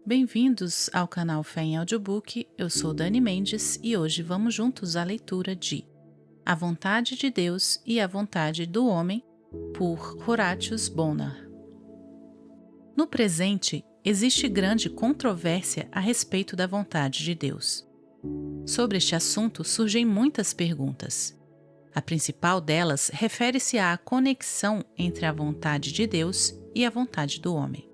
Bem-vindos ao canal Fé em Audiobook, eu sou Dani Mendes e hoje vamos juntos à leitura de A Vontade de Deus e a Vontade do Homem, por Horatius Bonar. No presente, existe grande controvérsia a respeito da vontade de Deus. Sobre este assunto surgem muitas perguntas. A principal delas refere-se à conexão entre a vontade de Deus e a vontade do homem.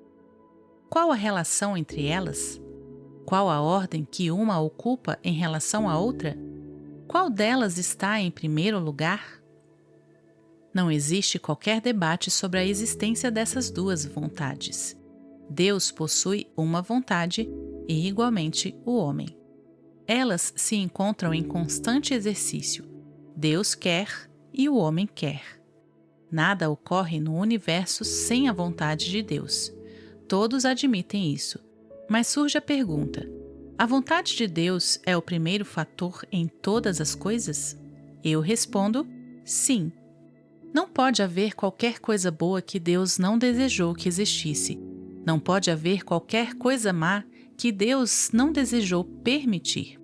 Qual a relação entre elas? Qual a ordem que uma ocupa em relação à outra? Qual delas está em primeiro lugar? Não existe qualquer debate sobre a existência dessas duas vontades. Deus possui uma vontade e, igualmente, o homem. Elas se encontram em constante exercício. Deus quer e o homem quer. Nada ocorre no universo sem a vontade de Deus. Todos admitem isso, mas surge a pergunta: a vontade de Deus é o primeiro fator em todas as coisas? Eu respondo: sim. Não pode haver qualquer coisa boa que Deus não desejou que existisse. Não pode haver qualquer coisa má que Deus não desejou permitir.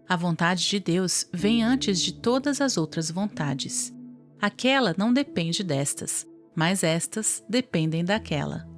A vontade de Deus vem antes de todas as outras vontades. Aquela não depende destas, mas estas dependem daquela.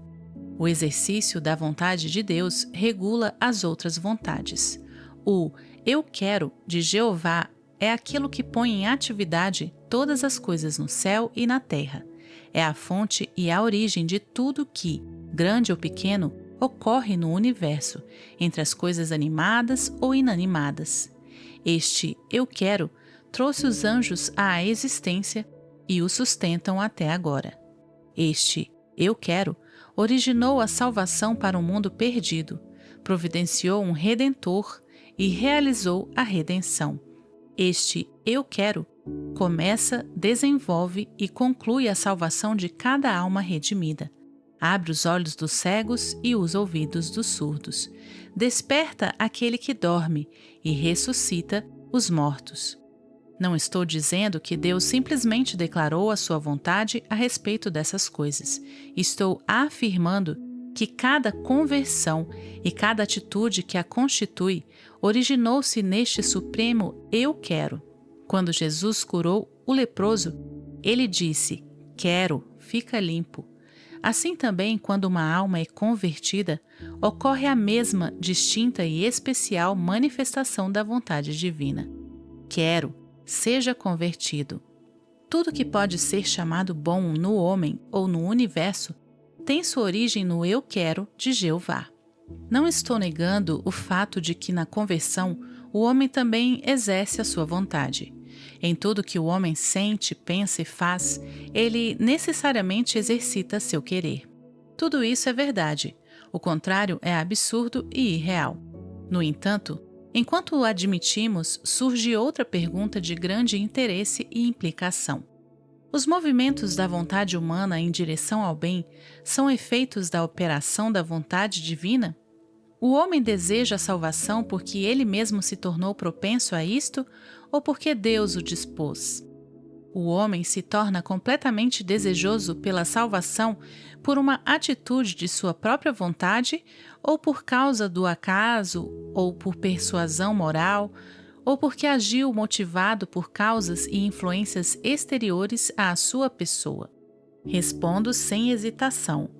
O exercício da vontade de Deus regula as outras vontades. O eu quero de Jeová é aquilo que põe em atividade todas as coisas no céu e na terra. É a fonte e a origem de tudo que, grande ou pequeno, ocorre no universo, entre as coisas animadas ou inanimadas. Este eu quero trouxe os anjos à existência e os sustentam até agora. Este eu quero originou a salvação para um mundo perdido, providenciou um Redentor e realizou a redenção. Este eu quero começa, desenvolve e conclui a salvação de cada alma redimida. Abre os olhos dos cegos e os ouvidos dos surdos. Desperta aquele que dorme e ressuscita os mortos. Não estou dizendo que Deus simplesmente declarou a sua vontade a respeito dessas coisas. Estou afirmando que cada conversão e cada atitude que a constitui originou-se neste supremo eu quero. Quando Jesus curou o leproso, ele disse: quero, fica limpo. Assim também, quando uma alma é convertida, ocorre a mesma distinta e especial manifestação da vontade divina. Quero, seja convertido. Tudo que pode ser chamado bom no homem ou no universo tem sua origem no eu quero de Jeová. Não estou negando o fato de que na conversão o homem também exerce a sua vontade. Em tudo que o homem sente, pensa e faz, ele necessariamente exercita seu querer. Tudo isso é verdade. O contrário é absurdo e irreal. No entanto, enquanto o admitimos, surge outra pergunta de grande interesse e implicação. Os movimentos da vontade humana em direção ao bem são efeitos da operação da vontade divina? O homem deseja a salvação porque ele mesmo se tornou propenso a isto ou porque Deus o dispôs? O homem se torna completamente desejoso pela salvação por uma atitude de sua própria vontade ou por causa do acaso ou por persuasão moral ou porque agiu motivado por causas e influências exteriores à sua pessoa? Respondo sem hesitação.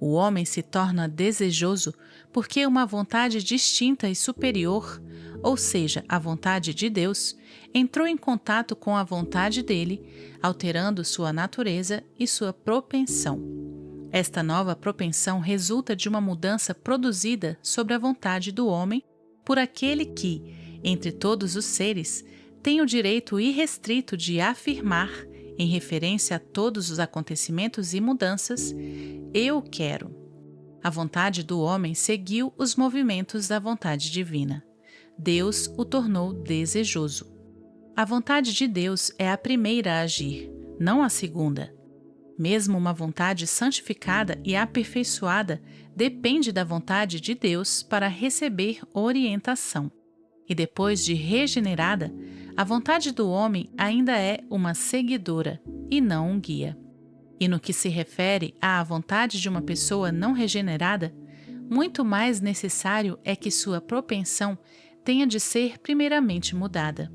O homem se torna desejoso porque uma vontade distinta e superior, ou seja, a vontade de Deus, entrou em contato com a vontade dele, alterando sua natureza e sua propensão. Esta nova propensão resulta de uma mudança produzida sobre a vontade do homem por aquele que, entre todos os seres, tem o direito irrestrito de afirmar, em referência a todos os acontecimentos e mudanças, eu quero. A vontade do homem seguiu os movimentos da vontade divina. Deus o tornou desejoso. A vontade de Deus é a primeira a agir, não a segunda. Mesmo uma vontade santificada e aperfeiçoada depende da vontade de Deus para receber orientação. E depois de regenerada, a vontade do homem ainda é uma seguidora e não um guia. E no que se refere à vontade de uma pessoa não regenerada, muito mais necessário é que sua propensão tenha de ser primeiramente mudada.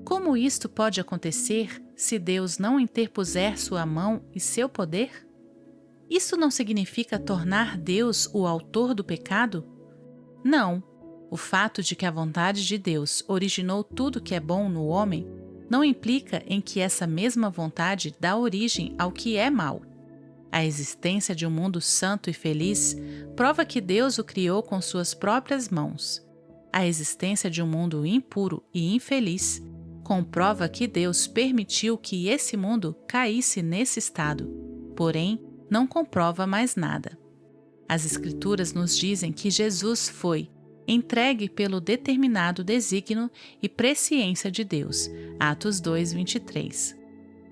Como isto pode acontecer se Deus não interpuser sua mão e seu poder? Isso não significa tornar Deus o autor do pecado? Não. O fato de que a vontade de Deus originou tudo que é bom no homem não implica em que essa mesma vontade dá origem ao que é mal. A existência de um mundo santo e feliz prova que Deus o criou com suas próprias mãos. A existência de um mundo impuro e infeliz comprova que Deus permitiu que esse mundo caísse nesse estado, porém, não comprova mais nada. As Escrituras nos dizem que Jesus foi entregue pelo determinado desígnio e presciência de Deus. Atos 2:23.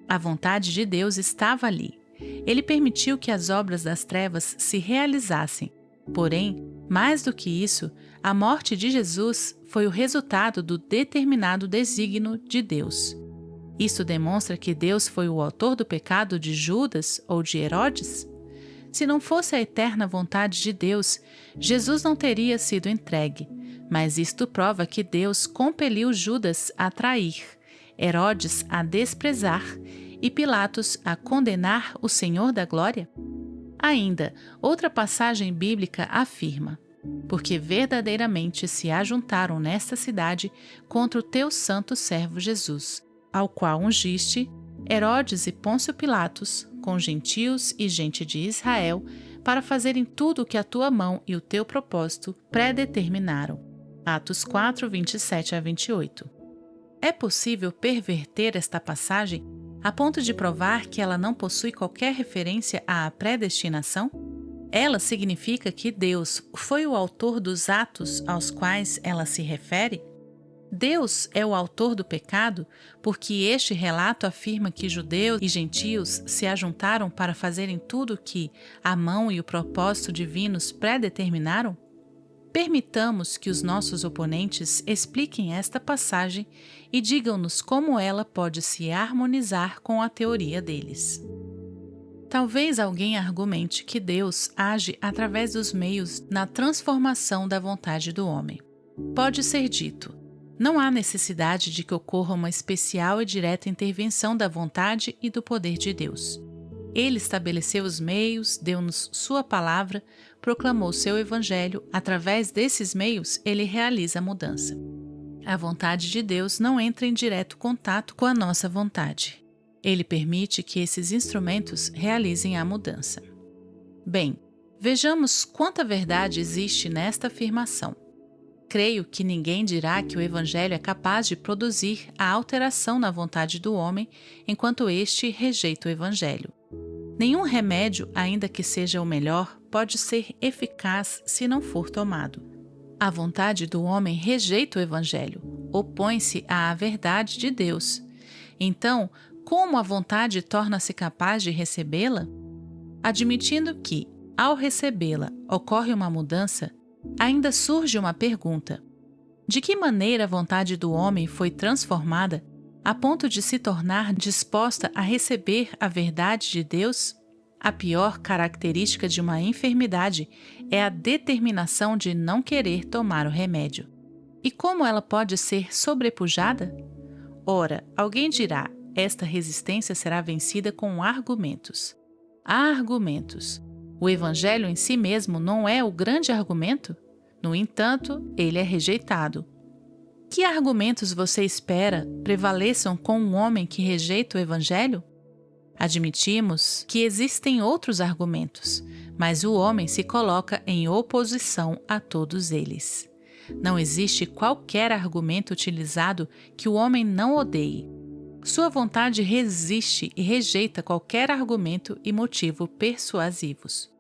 A vontade de Deus estava ali. Ele permitiu que as obras das trevas se realizassem. Porém, mais do que isso, a morte de Jesus foi o resultado do determinado desígnio de Deus. Isso demonstra que Deus foi o autor do pecado de Judas ou de Herodes? Se não fosse a eterna vontade de Deus, Jesus não teria sido entregue, mas isto prova que Deus compeliu Judas a trair, Herodes a desprezar e Pilatos a condenar o Senhor da Glória? Ainda, outra passagem bíblica afirma: porque verdadeiramente se ajuntaram nesta cidade contra o teu santo servo Jesus, ao qual ungiste Herodes e Pôncio Pilatos, com gentios e gente de Israel, para fazerem tudo o que a tua mão e o teu propósito predeterminaram. Atos 4, 27 a 28. É possível perverter esta passagem a ponto de provar que ela não possui qualquer referência à predestinação? Ela significa que Deus foi o autor dos atos aos quais ela se refere? Deus é o autor do pecado porque este relato afirma que judeus e gentios se ajuntaram para fazerem tudo o que a mão e o propósito divinos predeterminaram? Permitamos que os nossos oponentes expliquem esta passagem e digam-nos como ela pode se harmonizar com a teoria deles. Talvez alguém argumente que Deus age através dos meios na transformação da vontade do homem. Pode ser dito: não há necessidade de que ocorra uma especial e direta intervenção da vontade e do poder de Deus. Ele estabeleceu os meios, deu-nos sua palavra, proclamou seu evangelho. Através desses meios, ele realiza a mudança. A vontade de Deus não entra em direto contato com a nossa vontade. Ele permite que esses instrumentos realizem a mudança. Bem, vejamos quanta verdade existe nesta afirmação. Creio que ninguém dirá que o Evangelho é capaz de produzir a alteração na vontade do homem enquanto este rejeita o Evangelho. Nenhum remédio, ainda que seja o melhor, pode ser eficaz se não for tomado. A vontade do homem rejeita o Evangelho, opõe-se à verdade de Deus. Então, como a vontade torna-se capaz de recebê-la? Admitindo que, ao recebê-la, ocorre uma mudança, ainda surge uma pergunta: de que maneira a vontade do homem foi transformada a ponto de se tornar disposta a receber a verdade de Deus? A pior característica de uma enfermidade é a determinação de não querer tomar o remédio. E como ela pode ser sobrepujada? Ora, alguém dirá: esta resistência será vencida com argumentos. Há argumentos. O Evangelho em si mesmo não é o grande argumento? No entanto, ele é rejeitado. Que argumentos você espera prevaleçam com um homem que rejeita o Evangelho? Admitimos que existem outros argumentos, mas o homem se coloca em oposição a todos eles. Não existe qualquer argumento utilizado que o homem não odeie. Sua vontade resiste e rejeita qualquer argumento e motivo persuasivos.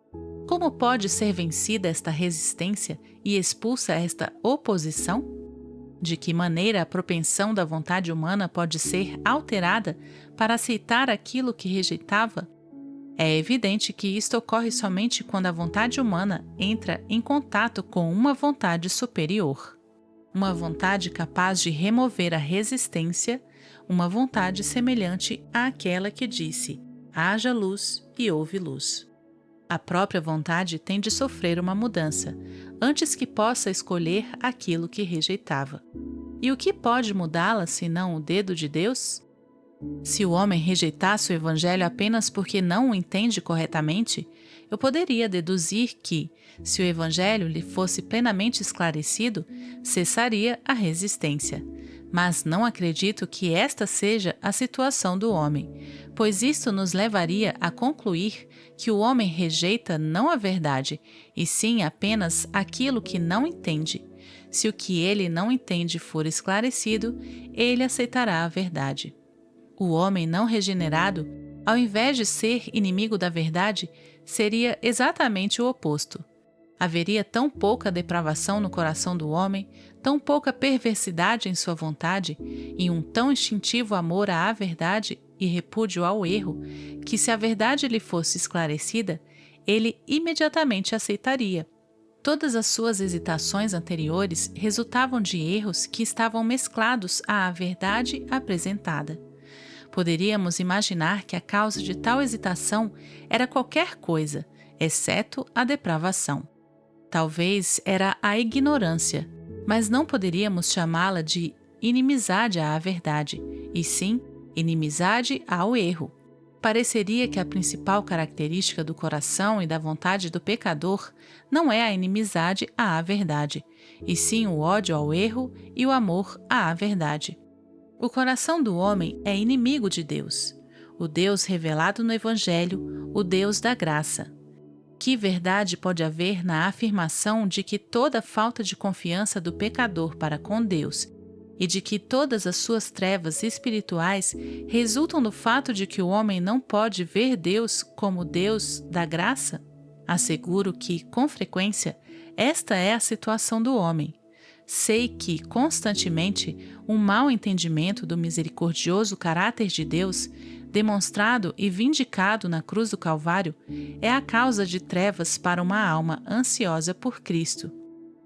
Como pode ser vencida esta resistência e expulsa esta oposição? De que maneira a propensão da vontade humana pode ser alterada para aceitar aquilo que rejeitava? É evidente que isto ocorre somente quando a vontade humana entra em contato com uma vontade superior. Uma vontade capaz de remover a resistência, uma vontade semelhante àquela que disse: haja luz e houve luz. A própria vontade tem de sofrer uma mudança, antes que possa escolher aquilo que rejeitava. E o que pode mudá-la, senão o dedo de Deus? Se o homem rejeitasse o Evangelho apenas porque não o entende corretamente, eu poderia deduzir que, se o Evangelho lhe fosse plenamente esclarecido, cessaria a resistência. Mas não acredito que esta seja a situação do homem, pois isto nos levaria a concluir que o homem rejeita não a verdade, e sim apenas aquilo que não entende. Se o que ele não entende for esclarecido, ele aceitará a verdade. O homem não regenerado, ao invés de ser inimigo da verdade, seria exatamente o oposto. Haveria tão pouca depravação no coração do homem, tão pouca perversidade em sua vontade e um tão instintivo amor à verdade e repúdio ao erro, que se a verdade lhe fosse esclarecida, ele imediatamente aceitaria. Todas as suas hesitações anteriores resultavam de erros que estavam mesclados à verdade apresentada. Poderíamos imaginar que a causa de tal hesitação era qualquer coisa, exceto a depravação. Talvez era a ignorância, mas não poderíamos chamá-la de inimizade à verdade, e sim inimizade ao erro. Pareceria que a principal característica do coração e da vontade do pecador não é a inimizade à verdade, e sim o ódio ao erro e o amor à verdade. O coração do homem é inimigo de Deus, o Deus revelado no Evangelho, o Deus da graça. Que verdade pode haver na afirmação de que toda falta de confiança do pecador para com Deus e de que todas as suas trevas espirituais resultam do fato de que o homem não pode ver Deus como Deus da graça? Asseguro que, com frequência, esta é a situação do homem. Sei que, constantemente, um mau entendimento do misericordioso caráter de Deus, demonstrado e vindicado na cruz do Calvário, é a causa de trevas para uma alma ansiosa por Cristo.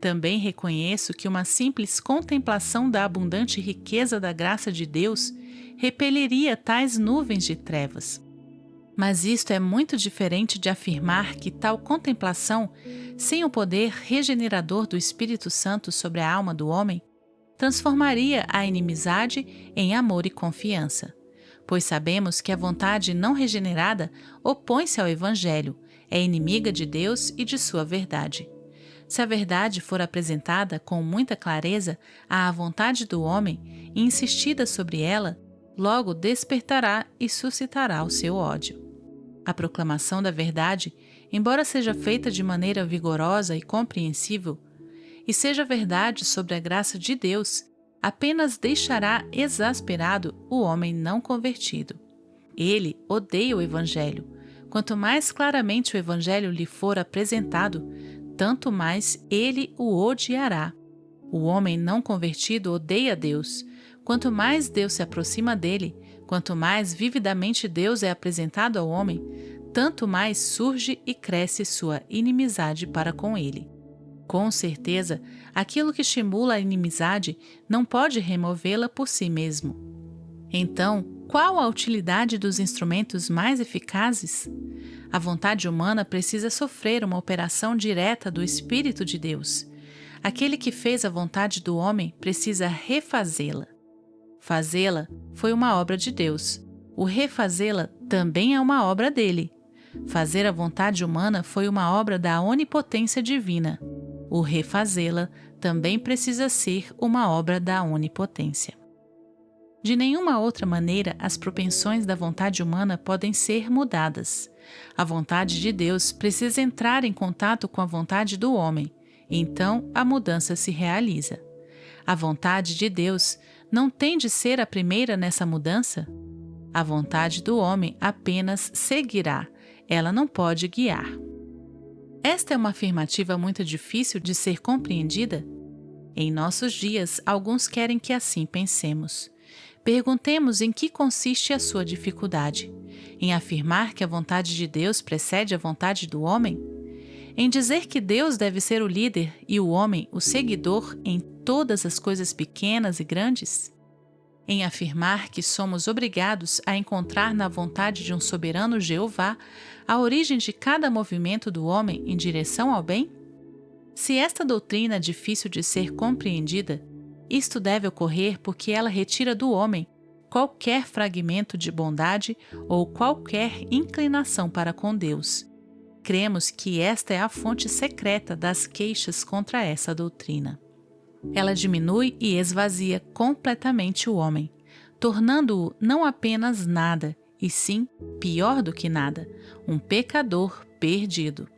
Também reconheço que uma simples contemplação da abundante riqueza da graça de Deus repeliria tais nuvens de trevas. Mas isto é muito diferente de afirmar que tal contemplação, sem o poder regenerador do Espírito Santo sobre a alma do homem, transformaria a inimizade em amor e confiança. Pois sabemos que a vontade não regenerada opõe-se ao Evangelho, é inimiga de Deus e de sua verdade. Se a verdade for apresentada com muita clareza à vontade do homem e insistida sobre ela, logo despertará e suscitará o seu ódio. A proclamação da verdade, embora seja feita de maneira vigorosa e compreensível, e seja verdade sobre a graça de Deus, apenas deixará exasperado o homem não convertido. Ele odeia o Evangelho. Quanto mais claramente o Evangelho lhe for apresentado, tanto mais ele o odiará. O homem não convertido odeia Deus. Quanto mais Deus se aproxima dele, quanto mais vividamente Deus é apresentado ao homem, tanto mais surge e cresce sua inimizade para com ele. Com certeza, aquilo que estimula a inimizade não pode removê-la por si mesmo. Então, qual a utilidade dos instrumentos mais eficazes? A vontade humana precisa sofrer uma operação direta do Espírito de Deus. Aquele que fez a vontade do homem precisa refazê-la. Fazê-la foi uma obra de Deus. O refazê-la também é uma obra dele. Fazer a vontade humana foi uma obra da onipotência divina. O refazê-la também precisa ser uma obra da onipotência. De nenhuma outra maneira as propensões da vontade humana podem ser mudadas. A vontade de Deus precisa entrar em contato com a vontade do homem, então a mudança se realiza. A vontade de Deus não tem de ser a primeira nessa mudança? A vontade do homem apenas seguirá, ela não pode guiar. Esta é uma afirmativa muito difícil de ser compreendida? Em nossos dias, alguns querem que assim pensemos. Perguntemos em que consiste a sua dificuldade. Em afirmar que a vontade de Deus precede a vontade do homem? Em dizer que Deus deve ser o líder e o homem o seguidor em todas as coisas pequenas e grandes? em afirmar que somos obrigados a encontrar na vontade de um soberano Jeová a origem de cada movimento do homem em direção ao bem? Se esta doutrina é difícil de ser compreendida, isto deve ocorrer porque ela retira do homem qualquer fragmento de bondade ou qualquer inclinação para com Deus. Cremos que esta é a fonte secreta das queixas contra essa doutrina. Ela diminui e esvazia completamente o homem, tornando-o não apenas nada, e sim, pior do que nada, um pecador perdido.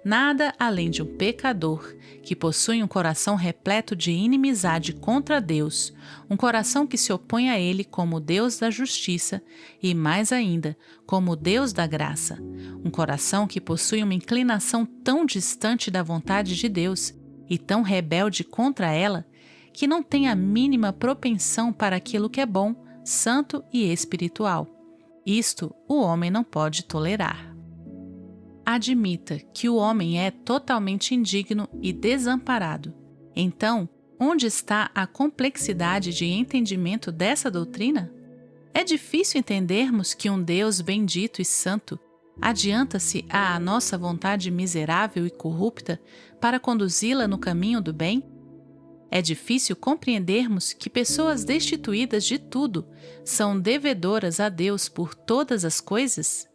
Nada além de um pecador que possui um coração repleto de inimizade contra Deus, um coração que se opõe a Ele como Deus da justiça e, mais ainda, como Deus da graça, um coração que possui uma inclinação tão distante da vontade de Deus e tão rebelde contra ela, que não tem a mínima propensão para aquilo que é bom, santo e espiritual. Isto o homem não pode tolerar. Admita que o homem é totalmente indigno e desamparado. Então, onde está a complexidade de entendimento dessa doutrina? É difícil entendermos que um Deus bendito e santo adianta-se à nossa vontade miserável e corrupta para conduzi-la no caminho do bem? É difícil compreendermos que pessoas destituídas de tudo são devedoras a Deus por todas as coisas?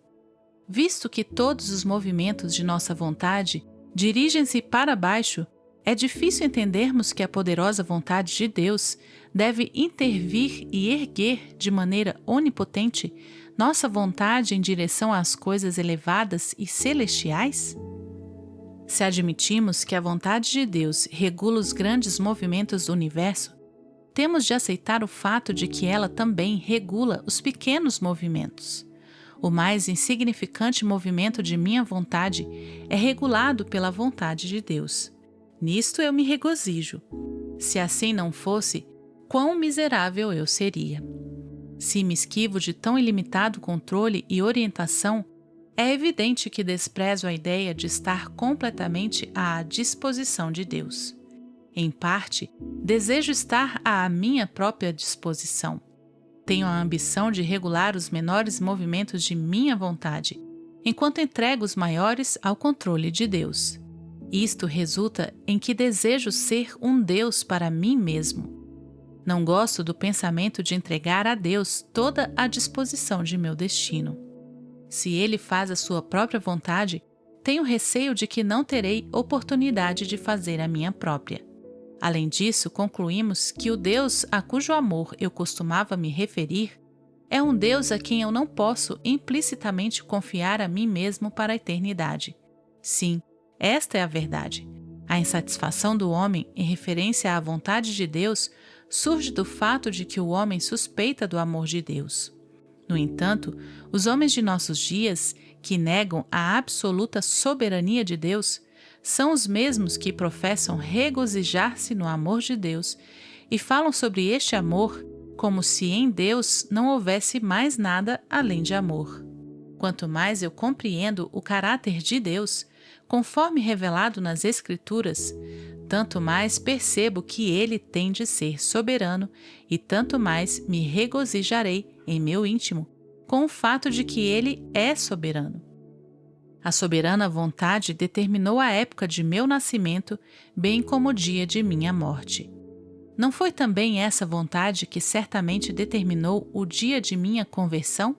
Visto que todos os movimentos de nossa vontade dirigem-se para baixo, é difícil entendermos que a poderosa vontade de Deus deve intervir e erguer de maneira onipotente nossa vontade em direção às coisas elevadas e celestiais? Se admitimos que a vontade de Deus regula os grandes movimentos do universo, temos de aceitar o fato de que ela também regula os pequenos movimentos. O mais insignificante movimento de minha vontade é regulado pela vontade de Deus. Nisto eu me regozijo. Se assim não fosse, quão miserável eu seria. Se me esquivo de tão ilimitado controle e orientação, é evidente que desprezo a ideia de estar completamente à disposição de Deus. Em parte, desejo estar à minha própria disposição. Tenho a ambição de regular os menores movimentos de minha vontade, enquanto entrego os maiores ao controle de Deus. Isto resulta em que desejo ser um Deus para mim mesmo. Não gosto do pensamento de entregar a Deus toda a disposição de meu destino. Se Ele faz a sua própria vontade, tenho receio de que não terei oportunidade de fazer a minha própria. Além disso, concluímos que o Deus a cujo amor eu costumava me referir é um Deus a quem eu não posso implicitamente confiar a mim mesmo para a eternidade. Sim, esta é a verdade. A insatisfação do homem em referência à vontade de Deus surge do fato de que o homem suspeita do amor de Deus. No entanto, os homens de nossos dias, que negam a absoluta soberania de Deus, são os mesmos que professam regozijar-se no amor de Deus e falam sobre este amor como se em Deus não houvesse mais nada além de amor. Quanto mais eu compreendo o caráter de Deus, conforme revelado nas Escrituras, tanto mais percebo que Ele tem de ser soberano e tanto mais me regozijarei em meu íntimo com o fato de que Ele é soberano. A soberana vontade determinou a época de meu nascimento, bem como o dia de minha morte. Não foi também essa vontade que certamente determinou o dia de minha conversão?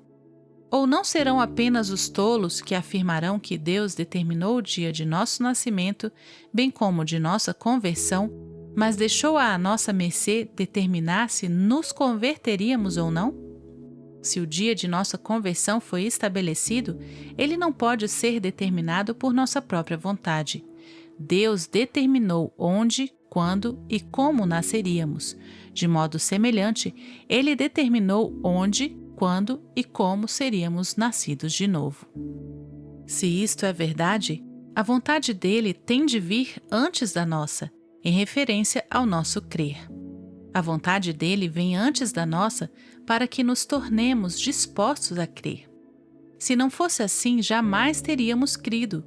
Ou não serão apenas os tolos que afirmarão que Deus determinou o dia de nosso nascimento, bem como de nossa conversão, mas deixou à nossa mercê determinar se nos converteríamos ou não? Se o dia de nossa conversão foi estabelecido, ele não pode ser determinado por nossa própria vontade. Deus determinou onde, quando e como nasceríamos. De modo semelhante, Ele determinou onde, quando e como seríamos nascidos de novo. Se isto é verdade, a vontade dele tem de vir antes da nossa, em referência ao nosso crer. A vontade dele vem antes da nossa para que nos tornemos dispostos a crer. Se não fosse assim, jamais teríamos crido.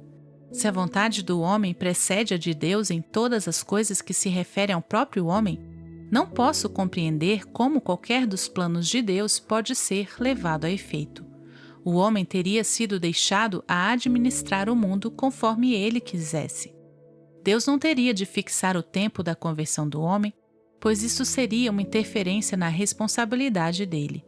Se a vontade do homem precede a de Deus em todas as coisas que se referem ao próprio homem, Não posso compreender como qualquer dos planos de Deus pode ser levado a efeito. O homem teria sido deixado a administrar o mundo conforme ele quisesse. Deus não teria de fixar o tempo da conversão do homem, pois isso seria uma interferência na responsabilidade dele.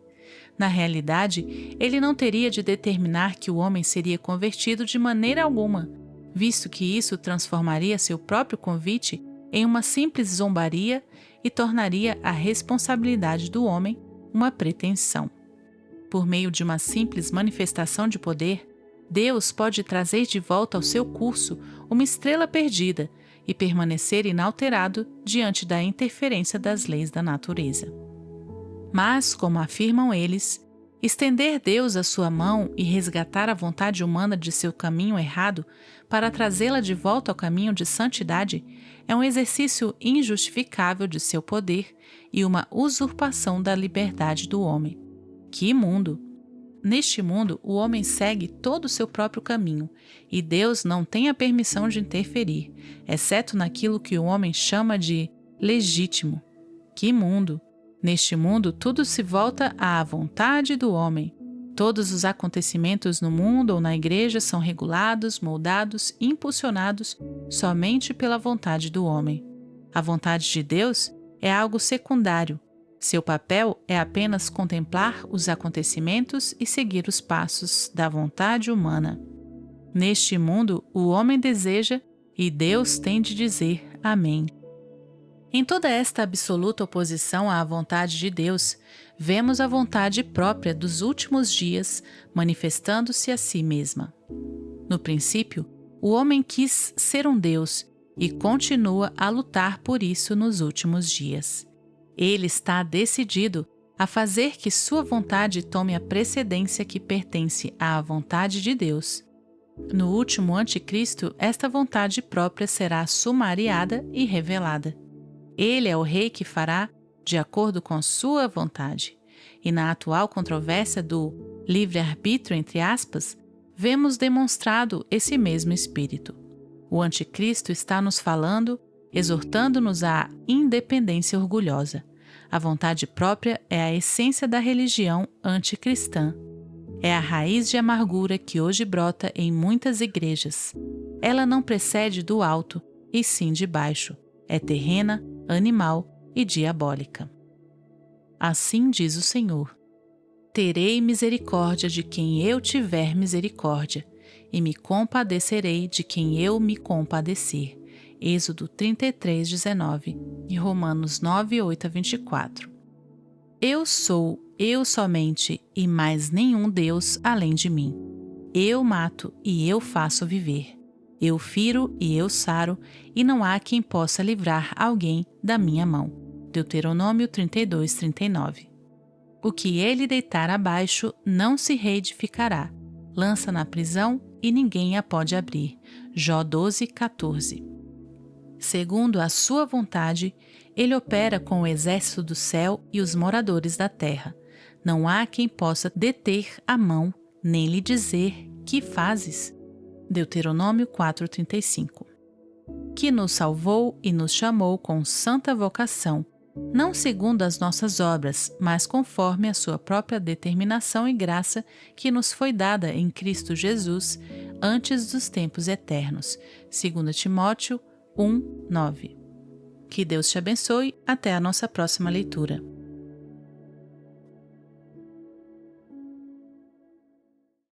Na realidade, ele não teria de determinar que o homem seria convertido de maneira alguma, visto que isso transformaria seu próprio convite em uma simples zombaria e tornaria a responsabilidade do homem uma pretensão. Por meio de uma simples manifestação de poder, Deus pode trazer de volta ao seu curso uma estrela perdida e permanecer inalterado diante da interferência das leis da natureza. Mas, como afirmam eles, estender Deus a sua mão e resgatar a vontade humana de seu caminho errado para trazê-la de volta ao caminho de santidade é um exercício injustificável de seu poder e uma usurpação da liberdade do homem. Que mundo! Neste mundo, o homem segue todo o seu próprio caminho, e Deus não tem a permissão de interferir, exceto naquilo que o homem chama de legítimo. Que mundo! Neste mundo, tudo se volta à vontade do homem. Todos os acontecimentos no mundo ou na igreja são regulados, moldados e impulsionados somente pela vontade do homem. A vontade de Deus é algo secundário. Seu papel é apenas contemplar os acontecimentos e seguir os passos da vontade humana. Neste mundo, o homem deseja e Deus tem de dizer amém. Em toda esta absoluta oposição à vontade de Deus, vemos a vontade própria dos últimos dias manifestando-se a si mesma. No princípio, o homem quis ser um Deus e continua a lutar por isso nos últimos dias. Ele está decidido a fazer que sua vontade tome a precedência que pertence à vontade de Deus. No último anticristo, esta vontade própria será sumariada e revelada. Ele é o rei que fará de acordo com sua vontade. E na atual controvérsia do livre-arbítrio, entre aspas, vemos demonstrado esse mesmo espírito. O anticristo está nos falando, exortando-nos à independência orgulhosa. A vontade própria é a essência da religião anticristã. É a raiz de amargura que hoje brota em muitas igrejas. Ela não procede do alto, e sim de baixo. É terrena, animal e diabólica. Assim diz o Senhor: terei misericórdia de quem eu tiver misericórdia, e me compadecerei de quem eu me compadecer. Êxodo 33, 19 e Romanos 9, 8 a 24. Eu sou, eu somente, e mais nenhum Deus além de mim. Eu mato e eu faço viver. Eu firo e eu saro, e não há quem possa livrar alguém da minha mão. Deuteronômio 32, 39. O que ele deitar abaixo não se reedificará. Lança na prisão e ninguém a pode abrir. Jó 12, 14. Segundo a sua vontade, ele opera com o exército do céu e os moradores da terra. Não há quem possa deter a mão, nem lhe dizer: que fazes? Deuteronômio 4:35. Que nos salvou e nos chamou com santa vocação, não segundo as nossas obras, mas conforme a sua própria determinação e graça que nos foi dada em Cristo Jesus antes dos tempos eternos. 2 Timóteo 1:9. Que Deus te abençoe. Até a nossa próxima leitura.